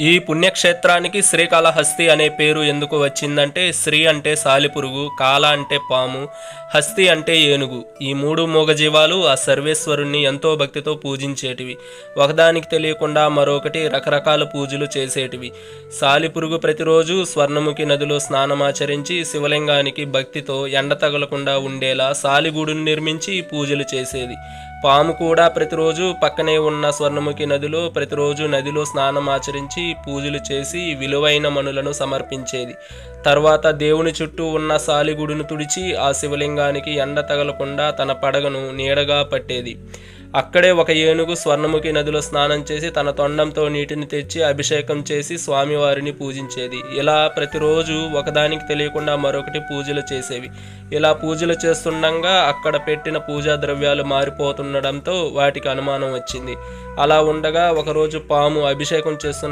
ఈ పుణ్యక్షేత్రానికి శ్రీకాళహస్తి అనే పేరు ఎందుకు వచ్చిందంటే, శ్రీ అంటే సాలిపురుగు, కాల అంటే పాము, హస్తి అంటే ఏనుగు. ఈ మూడు మూగజీవాలు ఆ సర్వేశ్వరుణ్ణి ఎంతో భక్తితో పూజించేటివి. ఒకదానికి తెలియకుండా మరొకటి రకరకాల పూజలు చేసేటివి. సాలిపురుగు ప్రతిరోజు స్వర్ణముఖి నదిలో స్నానమాచరించి శివలింగానికి భక్తితో ఎండ తగలకుండా ఉండేలా సాలిగూడును నిర్మించి పూజలు చేసేది. పాము కూడా ప్రతిరోజు పక్కనే ఉన్న స్వర్ణముఖి ప్రతిరోజు నదిలో స్నానం ఆచరించి పూజలు చేసి విలువైన మణులను సమర్పించేది. తర్వాత దేవుని చుట్టూ ఉన్న సాలిగుడును తుడిచి ఆ శివలింగానికి ఎండ తగలకుండా తన పడగను నీడగా పట్టేది. అక్కడే ఒక ఏనుగు స్వర్ణముఖి నదిలో స్నానం చేసి తన తొండంతో నీటిని తెచ్చి అభిషేకం చేసి స్వామివారిని పూజించేది. ఇలా ప్రతిరోజు ఒకదానికి తెలియకుండా మరొకటి పూజలు చేసేవి. ఇలా పూజలు చేస్తుండగా అక్కడ పెట్టిన పూజా ద్రవ్యాలు మారిపోతుండడంతో వాటికి అనుమానం వచ్చింది. అలా ఉండగా ఒకరోజు పాము అభిషేకం చేస్తున్న